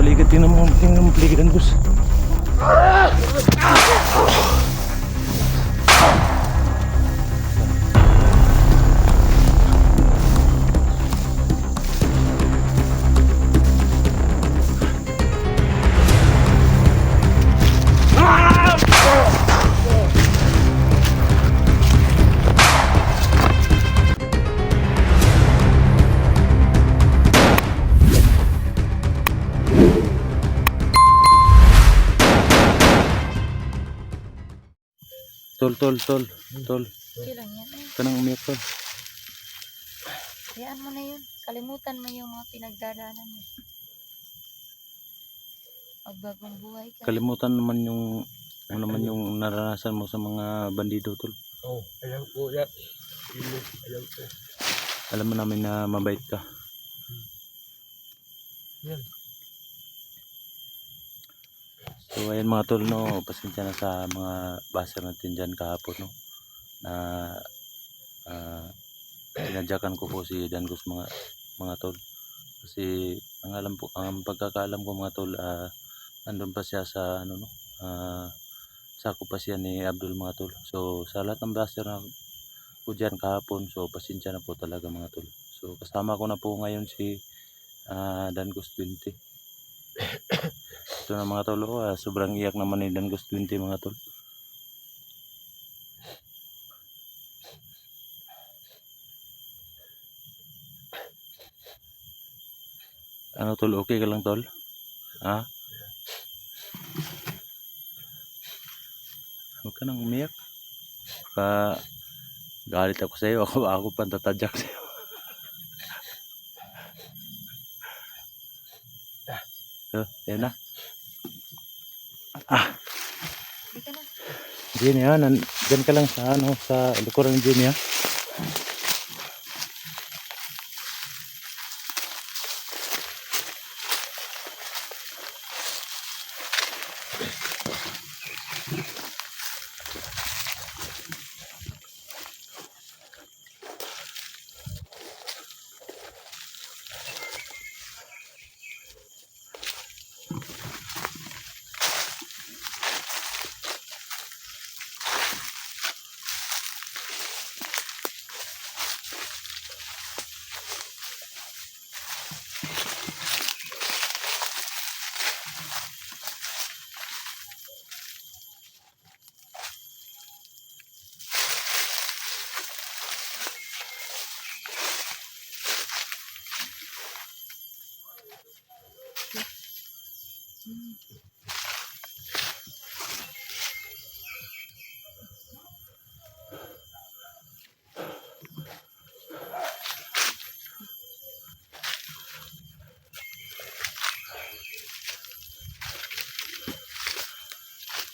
paligid. Tingnan mo paligidan, boss. Tol. Okay lang yan eh. Kanang umiyak, tol. Hayaan mo na yun. Kalimutan mo yung mga pinagdadaanan mo. Magbagong buhay ka. Kalimutan naman yung ano naman yung naranasan mo sa mga bandido, tol. Oh, alam ko yan. Alam ko. Alam mo namin na mabait ka. Yan. So ayan mga tol, no, pasensya na sa mga baser natin dyan kahapon, no, na tinadyakan ko po si Dangos mga tol, kasi ang pagkakaalam ko mga tol, nandun pa siya sa ano, no, sako pa siya ni Abdul mga tol. So sa lahat ng baser na po dyan kahapon, so pasensya na po talaga mga tol. So kasama ko na po ngayon si Dangos 20. Ito na mga tol, sobrang iyak naman ni Dangos 20 mga tol. Ano tol, okay ka lang tol? Ha? Huwag ka nang umiyak. Galit ako sa iyo, ako pa tatadyak sa iyo. So, yan na. Hindi ka na. Jenny ha, dyan ka lang sa ano, sa likuran ni Jenny ha.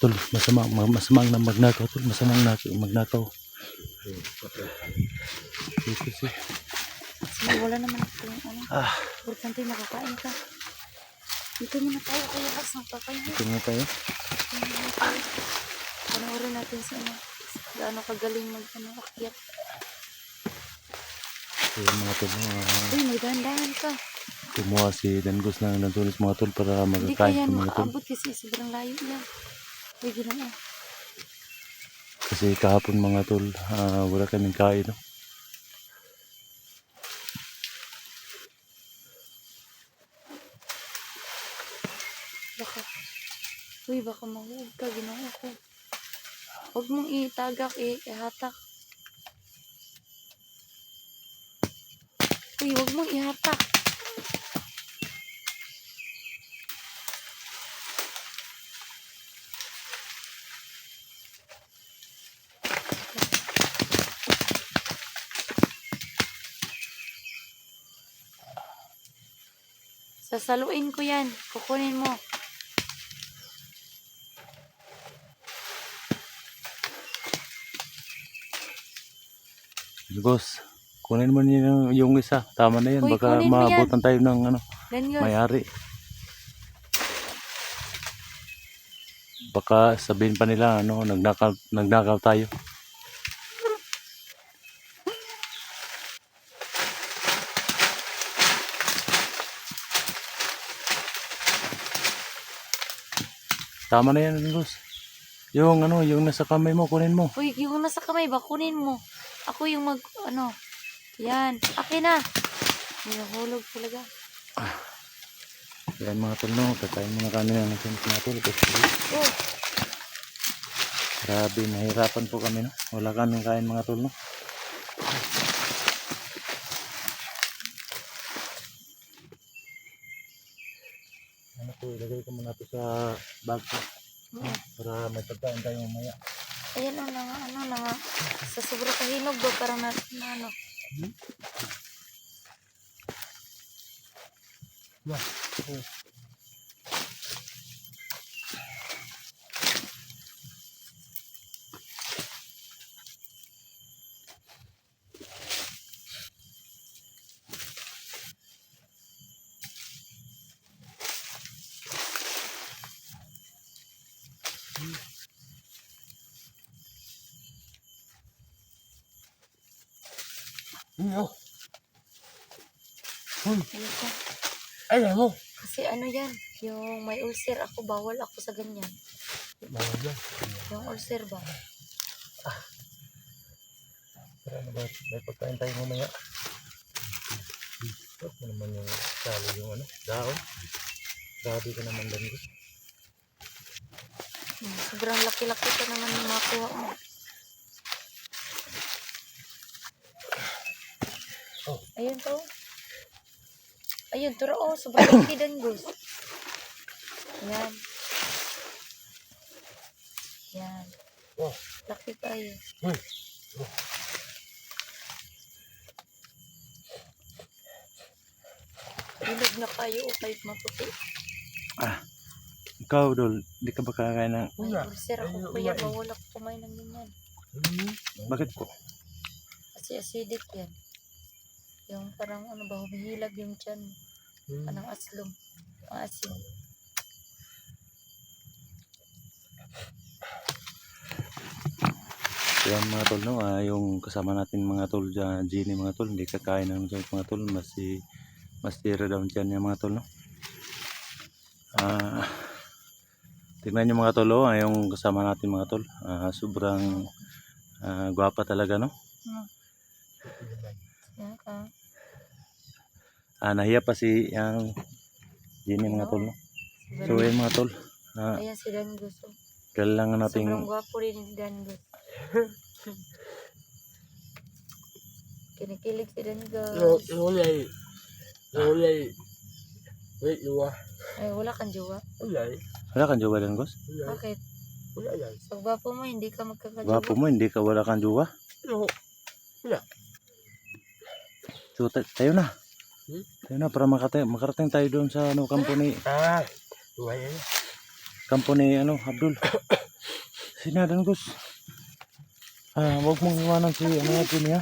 Tol, masamang na magnakaw tol, masamang magnakaw. Kasi Sige, wala naman ito yung ano. Importante makakain ka. Dito muna tayo kaya bas ng kakain. ito na tayo. Panoorin natin sa ano. Gaano kagaling akyat. So mga tol, Uy, may dahan-dahan ka. kumuha si Dangos ng nantulis mga tol para Hindi magkakain kaya ng mga tol. makaabot kasi sobrang layo yan. Uy, gano'n ah. Kasi kahapon mga tol, wala kaming kain, no? Baka mahuhog ka, ginawa ko. Huwag mong itagak, ihatak. Uy, huwag mong ihatak. Sasaluin ko yan. Kukunin mo. Boss, kunin mo niyo yung isa. Tama na yan. Uy, Baka kunin mo yan. maabutan tayo ng ano, Dangos. may-ari. Baka sabihin pa nila ano, nagnakaw tayo. Tama na yan, Gus. Yung ano, yung nasa kamay mo, kunin mo. Uy, yung nasa kamay ba, kunin mo. Ako yung yan, akin na. Hinahulog talaga. Yan mga tol, no. Kakain muna kami ng mga tol. Oh, Grabe, nahirapan po kami, no. Wala kaming kain mga tol, no. Ano po, ilagay ko muna ito sa bag ko. Para may pagkain tayo mamaya. ayan o, sa sobrang kahinog ba, parang na ano. Ano? Ayun ko. Alam mo. Kasi ano yan, yung may ulcer ako, bawal ako sa ganyan. Bawal yan. Yung ulcer ba? Para ano ba, may pagkain tayo mamaya. Ito naman yung salo yung ano, daon. Grabe ka naman din. Sobrang laki-laki pa naman yung makuha mo. Ayun to. Ayun, turo oh, sobrang laki din, Gus. Yan. Yan. Oh. Laki tayo. Uy. Bilog na kayo o kahit maputi. Ikaw, Dol, di ka ba kakain ng... May ulcer ako, kuya, bawal ako kumain ng ganyan. Bakit po? Kasi acidic yan. Yung parang ano ba, humihilag yung tiyan. Anong aslong. Maasim. Yan mga tol, no? Yung kasama natin mga tol dyan, Jenny mga tol, hindi kakain ng mga tol, mas tira daw dyan yung mga tol, no? Tingnan nyo mga tol, yung kasama natin mga tol, sobrang gwapa talaga, no? Yan ka. Nahiya pa si yung Jenny mga tol, no? So yun mga tol, Ayan si Dangus. Oh. kailangan natin Sobrang gwapo rin ni Dangus. Kinikilig si Dangus. Ulay. Wait, luwa. Ay, wala kang jowa. Ulay. wala kang jowa din, Gos? Bakit? Ulay yan. Pag gwapo mo, hindi ka magkakajowa. Gwapo mo, hindi ka wala kang jowa? No. So tayo na. Tayo na para makarating tayo doon sa ano, kampo ni Luwa yan. kampo ni ano, Abdul. Sinadan, Gos. Wag mong iwanan si ano natin niya.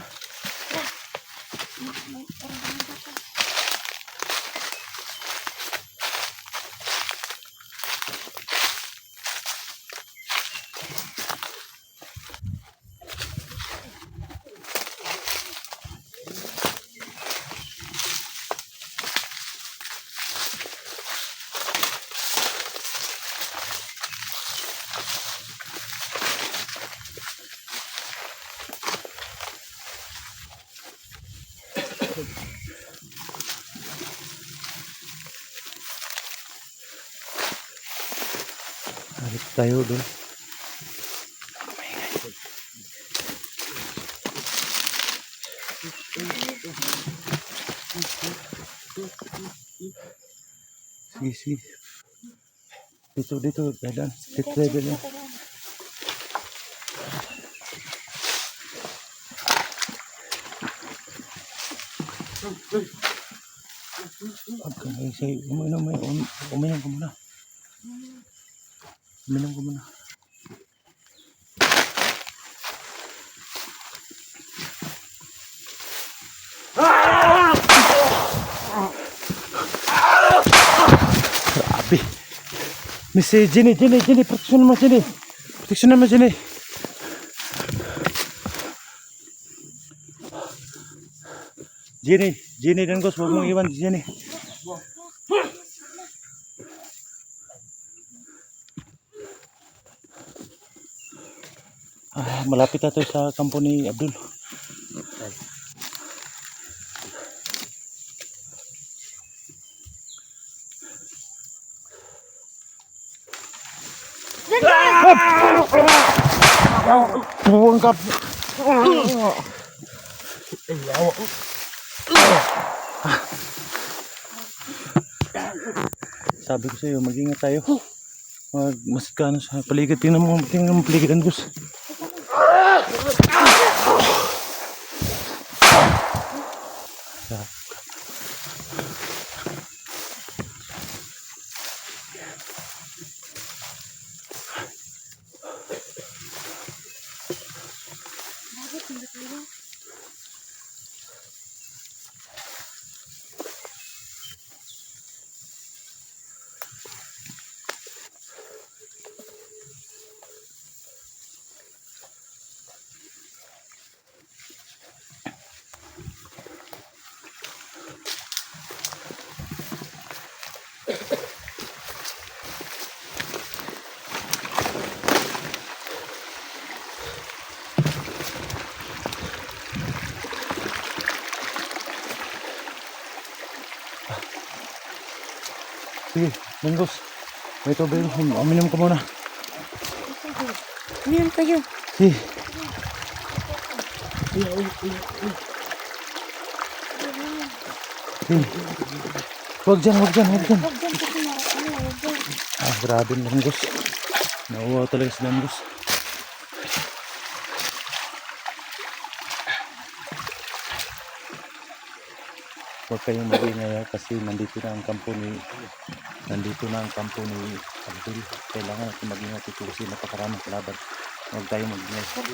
Balik tayo doon. Sige. Dito, dadan. Dito, dadan. Uminom ko muna. Grabe. Miss Jenny, protection naman Jenny. Jenny dan Gos, huwag mong iwan Jenny. Malapit na to sa kampo ni Abdul. Buwang kap. Sabi ko sa'yo, mag-ingat tayo. Masid ka na sa paligid. Tingnan mo paligid, Angus. Bakit hindi tayo? Sige, Angus. May tubig. Uminom ka muna. Uminom kayo. Sige. Sige. Huwag dyan. Huwag dyan kasi huwag dyan. Grabe na Angus. Nauwaw talaga si Angus. Huwag kayong mag-ingay kasi nandito na ang kampo ni Abdul. Kailangan natin mag-ingat ito kasi napakaraming kalaban. Huwag tayong mag-ingay.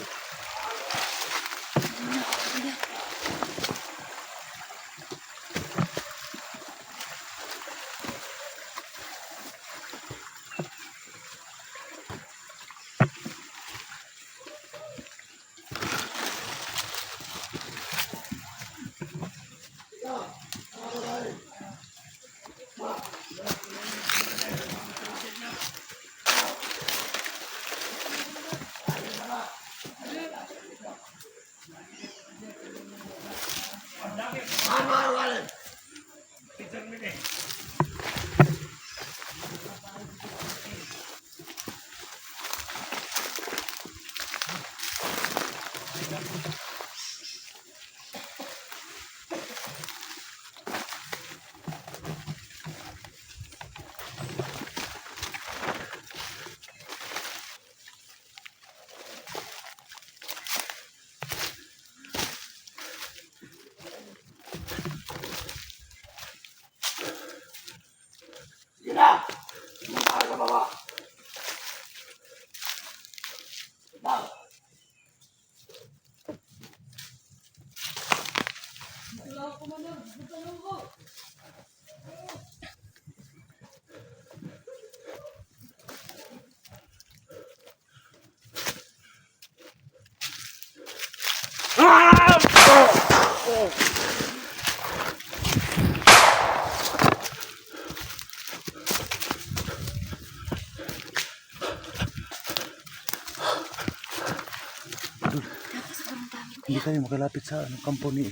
Hindi tayo makalapit sa kampo ni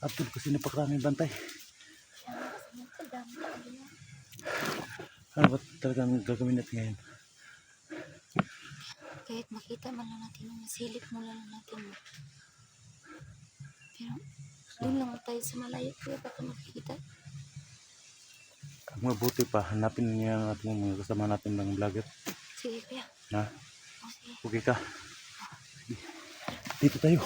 Abdul kasi napakaraming bantay. Ano ba talagang gagawin natin ngayon? Kahit makita man lang natin, masilip mo lang natin. Pero doon lang tayo sa malayo, kaya baka makikita. Ang mabuti pa, hanapin niya natin mga kasama natin ng vlogger. Sige kuya. Ha? O, sige. Okay ka? Dito tayo.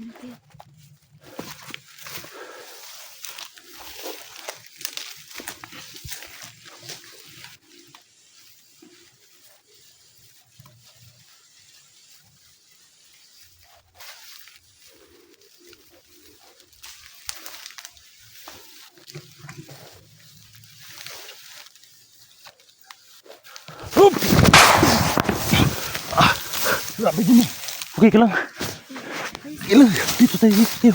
Ano kaya? Grabe din eh. Okay ka lang. Okay lang. Dito tayo, dito tayo.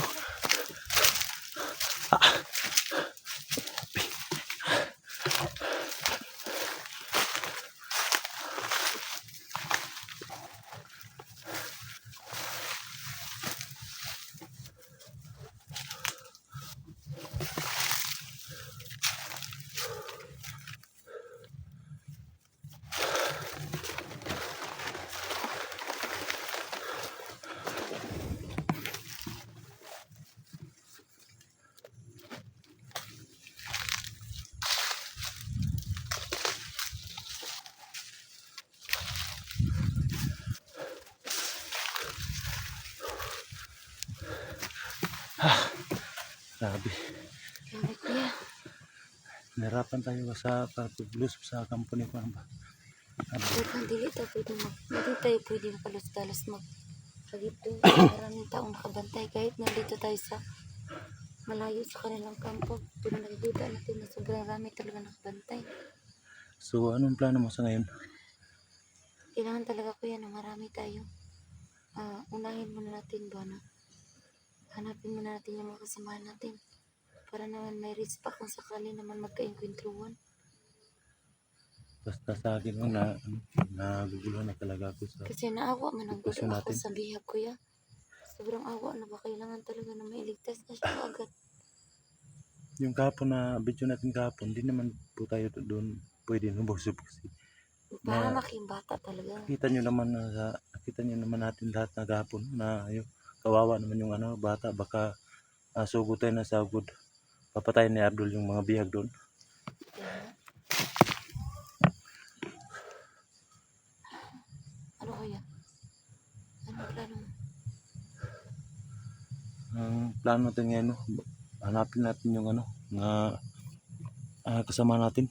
Grabe. Grabe kuya. Nahirapan tayo sa pag-blues sa company ko. Bukan dili tayo pwede hindi tayo pwede makalos-dalos dito. Maraming taong nakabantay kahit nandito tayo sa malayo sa kanilang kampo. Pero nakikita natin na sobrang rami talaga nakabantay. So, anong plano mo sa ngayon? Kailangan talaga kuya na marami tayo. Unahin muna natin ba na hanapin muna natin yung mga kasamahan natin para naman may respect kung sakali naman magka-enkwentruhan. Basta sa akin lang naguguluhan na talaga ako sa Kasi naawa man ang gusto sitwasyon ako natin. sa bihag kuya. Sobrang awa na ba kailangan talaga na mailigtas na siya agad. Yung kahapon na video natin kahapon, hindi naman po tayo doon pwede nubos-busi. Para Na making bata talaga. nakita nyo naman natin lahat na kahapon na yung kawawa naman yung bata, baka sugutin na sagod. Papatayin ni Abdul yung mga bihag doon. Kaya, ano kaya? Anong plano mo? Ang plano natin ngayon, hanapin natin yung na kasama natin.